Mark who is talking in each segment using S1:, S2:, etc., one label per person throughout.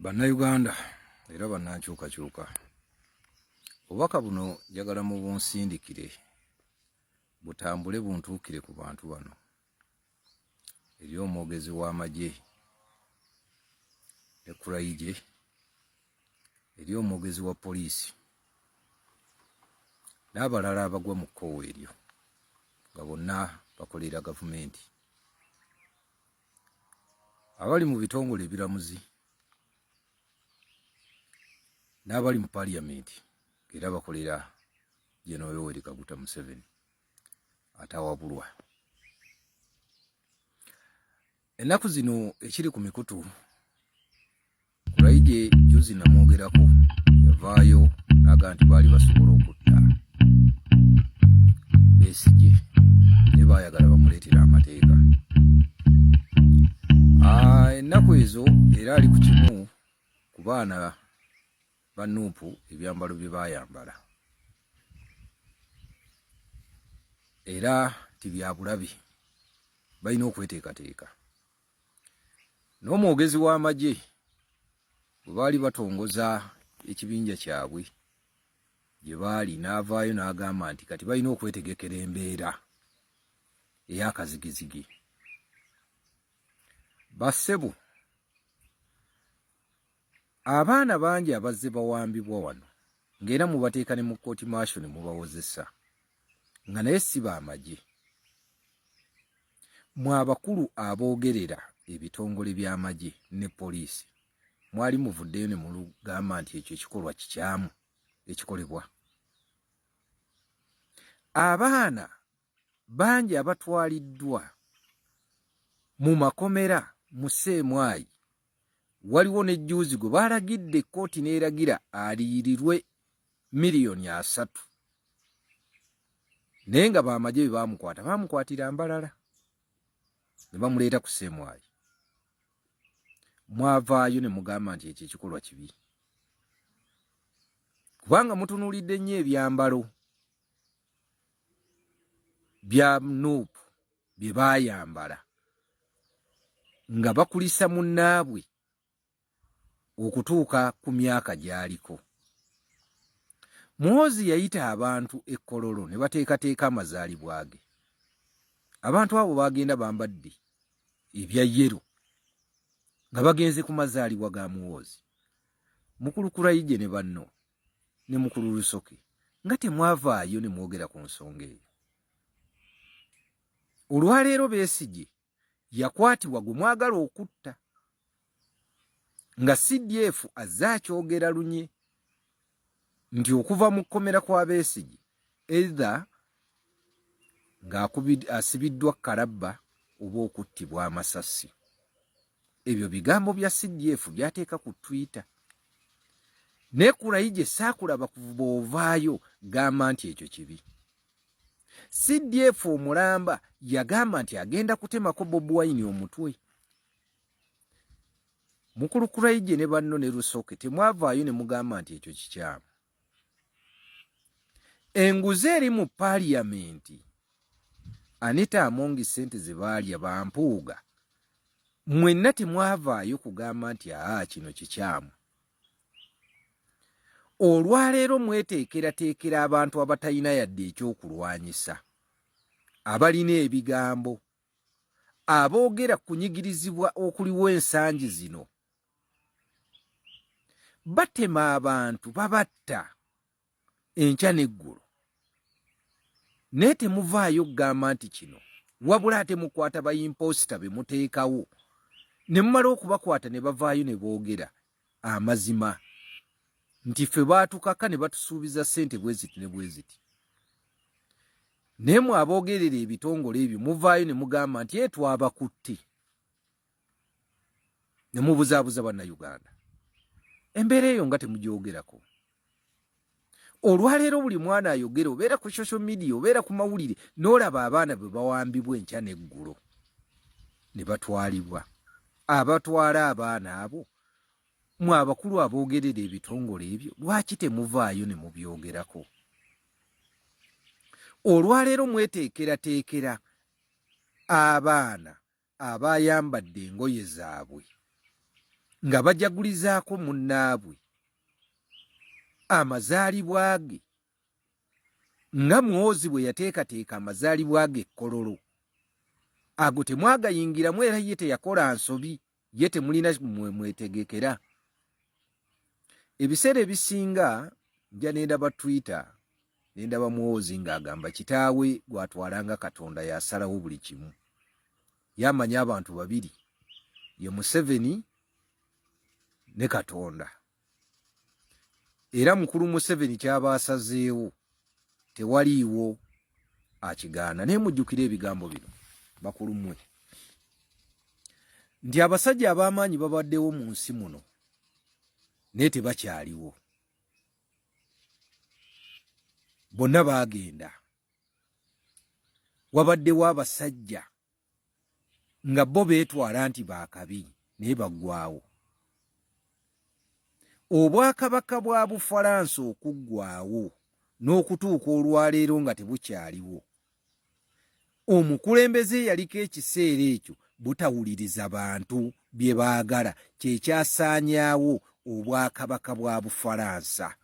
S1: Bannayuganda era bannankyukakyuka, obubaka buno njagala mu bunsindikire butambule buntuukire ku bantu bano, eri omwogezi w'amagye ne Kuraije, eri omwogezi wa poliisi n'abalala abagwa mu kkowe eryo nga bonna bakolera gavumenti, abali mu bitongole ebiramuzi n'abali mu paaliyamenti era bakolera General Yoweri Kaguta Museveni atawabulwa. Ennaku zino ekiri ku mikutu, Kuraije juzi namwogerako yavaayo n'aga nti baali basobola okutta Besigye ne baayagala bamuleetera amateeka. Ennaku ezo era ali ku kimu ku baana ba Nuupu ebyambalo bye baayambala era tibyabulabi, balina okweteekateeka. N'omwogezi w'amagye bwe baali batongoza ekibinja kyabwe gye baali n'avaayo n'agamba nti kati balina okwetegekera embeera ey'akazigizigi. Bassebo, abaana bangi abazze bawambibwa wano ng'era mubateeka ne mu kooti maasho ne mubawozesa nga naye si baamagye. Mwe abakulu aboogerera ebitongole by'amagye ne poliisi mwali muvuddeyo ne mulugamba nti ekyo ekikolwa kikyamu ekikolebwa. Abaana bangi abatwaliddwa mu makomera mu Ssemwayi, waliwo n'ejjuuzi gwe baalagidde kkooti n'eragira aliyirirwe $3,000,000 naye nga baamagye bye baamukwata baamukwatira mbalala ne bamuleeta ku Ssemwayi. Mwavaayo ne mugamba nti ekyo ekikolwa kibi kubanga mutunuulidde nnyo ebyambalo bya Nuupu bye baayambala nga bakulisa munnaabwe okutuuka ku myaka gy'aliko. Muhoozi yayita abantu ekkololo ne bateekateeka amazaalibwa ge. Abantu abo baagenda bambadde ebya yero nga bagenze ku mazaalibwa ga Muhoozi. Mukulu Kuraije ne banno ne mukulu Lusoke nga temwavaayo ne mwogera ku nsonga eyo. Olwaleero Besigye yakwatibwa gwe mwagala okutta nga CDF azze akyogera lunye nti okuva mu kkomera kwa Besigye either ng'asibiddwa kalabba oba okuttibwa amasasi. Ebyo bigambo bya CDF byateeka ku Twitter. Ne Kuraije saakulaba kuva ovaayo gamba nti ekyo kibi. CDF omulamba yagamba nti agenda kutemako Bobi Wine omutwe. Mukulu Kuraije ne banno ne Lusoke temwavaayo ne mugamba nti ekyo kikyamu. Enguzi eri mu paaliyamenti, Anita Among sente ze baalya bampuuga, mwenna temwavaayo kugamba nti kino kikyamu. Olwaleero mweteekerateekera abantu abatalina yadde ekyokulwanyisa, abalina ebigambo, aboogera kunyigirizibwa okuliwo ensangi zino. Batema abantu, babatta enkya n'eggulo, naye temuvaayo kugamba nti kino, wabula ate mukwata bayimpoosita be muteekawo ne mumala okubakwata ne bavaayo ne boogera amazima nti ffe baatukaka ne batusuubiza ssente bwe ziti ne bwe ziti. Naye mwe aboogerera ebitongole ebyo muvaayo ne mugamba nti twabakutte ne mubuzaabuza Bannayuganda. Embeera eyo nga temugyogerako. Olwaleero buli mwana ayogera, obeera ku social media obeera ku mawulire n'olaba abaana bwe bawambibwa enkya n'eggulo ne batwalibwa. Abatwala abaana abo mwe abakulu aboogerera ebitongole ebyo lwaki temuvaayo ne mubyogerako? Olwaleero mweteekerateekera abaana abayambadde engoye zaabwe nga bajagulizaako munnaabwe amazaalibwa ge nga Muhoozi bwe yateekateeka amazaalibwa ge Kololo. Ago temwagayingiramu era ye teyakola nsobi, ye temulina mwetegekera. Ebiseera ebisinga nja nendaba Twitter, nendaba Muhoozi ng'agamba kitaawe gwatwalanga Katonda yasalawo buli kimu. Yamanya abantu babiri, ye Museveni ne Katonda. Era mukulu Museveni kyaba asazeewo tewaliiwo akigaana. Naye mujjukira ebigambo bino bakulu mmwe, nti abasajja ab'amaanyi babaddewo mu nsi muno naye tebakyaliwo. Bonna baagenda. Wabaddewo abasajja nga bo beetwala nti baakabi naye baggwawo. Obwakabaka bwa Bufalansa okuggwawo n'okutuuka olwaleero nga tebukyaliwo, omukulembeze yaliko ekiseera ekyo butawuliriza bantu bye baagala, kye kyasaanyaawo obwakabaka bwa Bufalansa.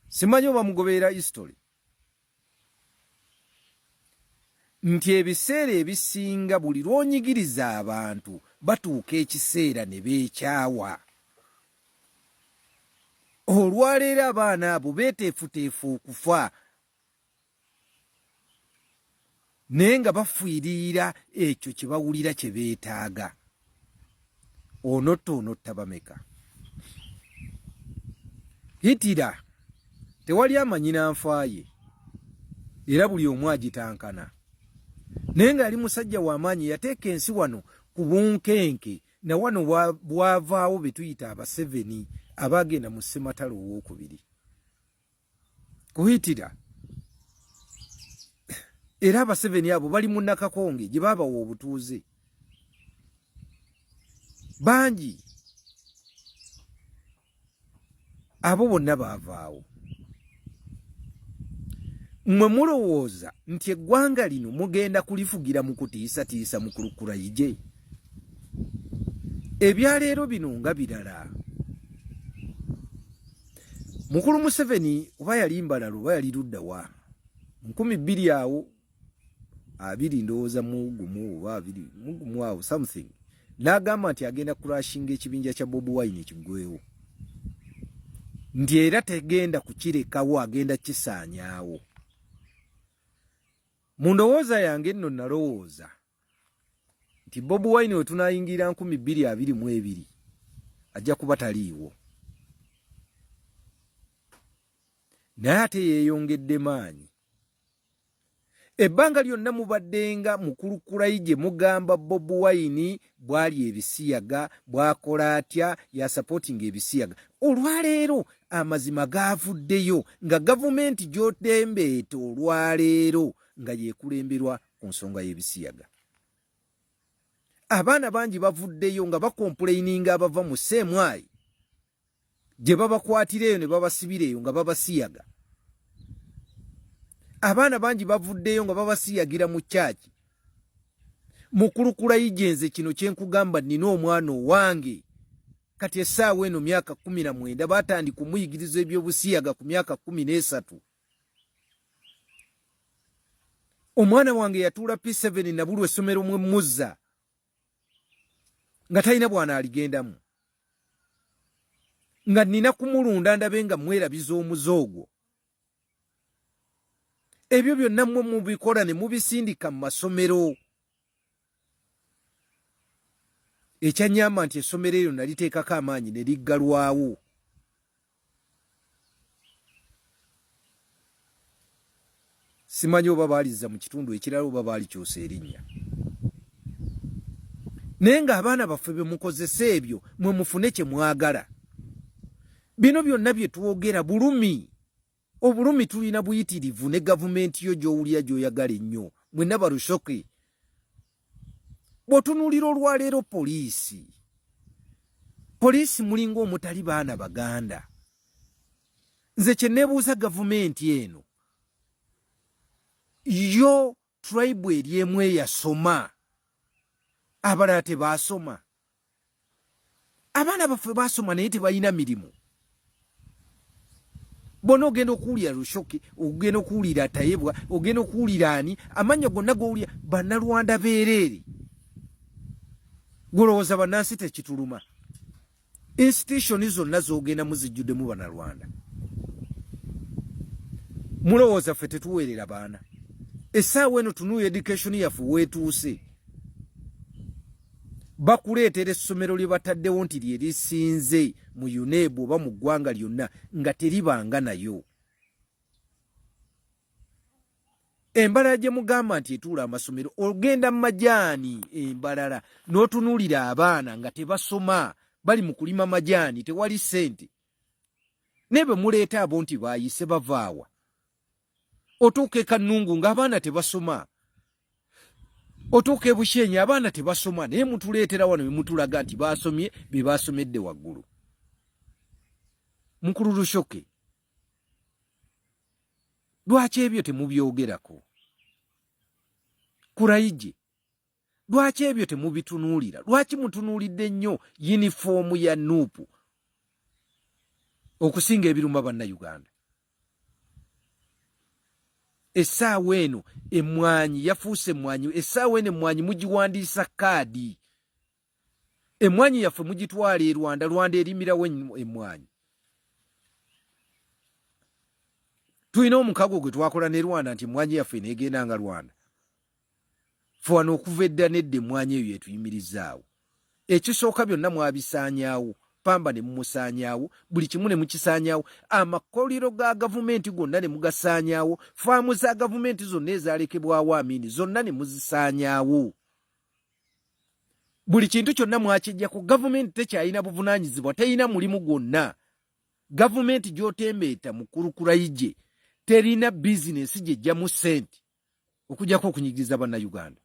S1: Simanyi oba mugoberera history, nti ebiseera ebisinga buli lw'onyigiriza abantu batuuka ekiseera ne beekyawa. Olwaleero abaana abo beeteefuteefu okufa naye nga bafiirira ekyo kye bawulira kye beetaaga. Onotta bameka. Hitira tewali amanyina nfaaye era buli omu agitankana. Naye nga yali musajja w'amaanyi, yateeka ensi wano ku bunkenke, na wano bwavaawo be tuyita Abaseveni abaagenda mu Ssematalo owookubiri. Kuhitira era Abaseveni abo bali mu Nakakonge gye baabawa obutuuze bangi, abo bonna baavaawo. Mmwe mulowooza nti eggwanga lino mugenda kulifugira mu kutiisatiisa mu kulukulayije? Ebyaleero bino nga birala. Mukulu Museveni oba yali Mbalalo oba yali ludda wa 2000 awo 2 ndowooza mu gumu oba 2 mu gumu awo something, n'agamba nti agenda kurashinga ekibinja kya Bobi Wine kiggwewo, nti era tegenda kukirekawo, agenda kisaanyaawo. Mu ndowooza yange nno nalowooza nti Bobi Wine we tunaayingira 2022 ajja kuba taliiwo, naye ate yeeyongedde maanyi. Ebbanga lyonna mubaddenga mukulukulayije mugamba Bobi Wine bwali ebisiyaga, bwakola atya, yasapootinga ebisiyaga. Olwaleero amazima gaavuddeyo nga gavumenti gy'otembeeta olwaleero nga yeekulemberwa ku nsonga y'ebisiyaga. Abaana bangi bavuddeyo nga bakompuleyininga abava mu Ssemwayi gye babakwatireyo ne babasibireyo nga babasiyaga. Abaana bangi bavuddeyo nga babasiyagira mu kyaki. Mukulukulayije nze kino kye nkugamba, nnina omwana owange kati essaawa eno myaka 19, baatandika kumuyigiriza ebyobusiyaga ku myaka 13. Omwana wange yatuula P7 na buli essomero mwe muzza nga talina bwana aligendamu, nga nnina kumulunda ndabe nga mwerabiza omuzoogo. Ebyo byonna mmwe mubikola ne mubisindika mu masomero. Ekyanyamba nti essomero eryo naliteekako amaanyi ne liggalwawo. Simanyi oba baalizza mu kitundu ekirala oba baalikyusa erinnya. Naye nga abaana baffe be mukozesa ebyo mwe mufune kye mwagala. Bino byonna bye twogera bulumi. Obulumi tulina buyitirivu ne gavumenti yo gy'owulira gy'oyagala ennyo. Mwenna balushoke. Bw'otunuulira olwaleero poliisi mulinga omutali baana baganda. Nze kye neebuuza gavumenti eno, yo tribe eri emu eyasoma, abalala tebaasoma. abaana baffe basoma naye tebalina mirimu. Bona ogenda okuwulira Lushoki, ogenda okuwulira Tayebwa, ogenda okuwulira ani, amanya gonna g'owulira bannalwanda beereere. Golowooza bannansi tekituluma. Institution zonna z'ogenda muzijjuddemu bannalwanda. Mulowooza ffe tetuweerera baana. Essaawa eno tunuuya education yaffe weetuuse. Bakuleetera essomero lye bataddewo nti lye lisinze mu UNEB oba mu ggwanga lyonna nga teribanga nayo. Embalala gye mugamba nti etuula amasomero, ogenda mu majaani embalala n'otunuulira abaana nga tebasoma, bali mu kulima majaani, tewali ssente. Ne bwe muleeta abo nti baayise bavaawa. Otuuka e Kannungu ng'abaana tebasoma. Otuuka e Bushenyi abaana tebasoma, naye mutuleetera wano ne mutulaga nti baasomye be baasomedde waggulu. Mukulu Lushoke, lwaki ebyo temubyogerako? Kurayije, lwaki ebyo temubitunuulira? Lwaki mutunuulidde nnyo yinifoomu ya Nuupu okusinga ebiruma bannayuganda? Essaawa eno emmwanyi yafuuse emmwanyi. Essaawa eno emmwanyi mugiwandiisa kaadi. Emmwanyi yaffe mugitwala e Rwanda, Rwanda erimirawo emmwanyi. Tulina omukago gwe twakola ne Rwanda nti emmwanyi yaffe neegendanga Rwanda. Ffe wano okuva edda nedda emmwanyi eyo yetuyimirizaawo. Ekisooka byonna mwabisaanyaawo. Pamba ne mumusaanyaawo, buli kimu ne mukisaanyaawo, amakolero ga gavumenti gonna ne mugasaanyaawo, faamu za gavumenti zonna ezalekebwawo Amini zonna ne muzisaanyaawo. Buli kintu kyonna mwakijjako. Gavumenti tekyalina buvunaanyizibwa, terina mulimu gwonna. Gavumenti gy'otembeeta mu Kurukuraije terina bizinesi gy'ejjamu ssente okugyako okunyigiriza bannayuganda.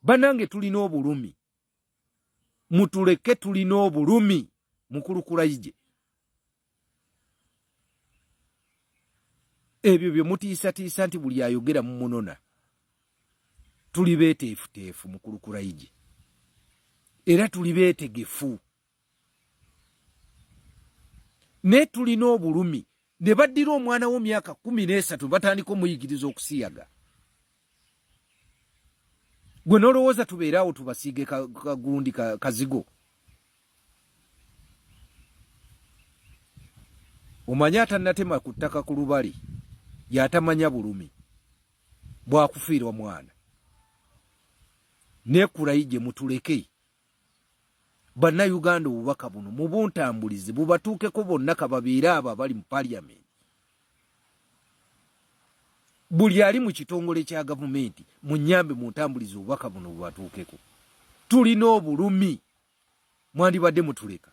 S1: Bannange tulina obulumi. Mutuleke tulina obulumi mu Kurukuraije. Ebyo bye mutiisatiisa nti buli ayogera mu munona. Tuli beeteefuteefu mu Kurukuraije. Era tuli beetegefu. Ne tulina obulumi. Ne baddira omwana w'emyaka 13 batandika omuyigiriza okusiyaga. Gwe nolowooza tubeeraawo tubasiige kagundi kazigo. Omanya atannatema ku ttaka ku lubali y'atamanya bulumi bwakufiirwa mwana. Ne Kurayije mutuleke. Bannayuganda obubaka buno mubuntambulize bubatuukeko bonna kababeere abo abali mu Parliament. Buli ali mu kitongole kya gavumenti munnyambe muntambulize obubaka buno bubatuukeko. Tulina obulumi. Mwandibadde mutuleka.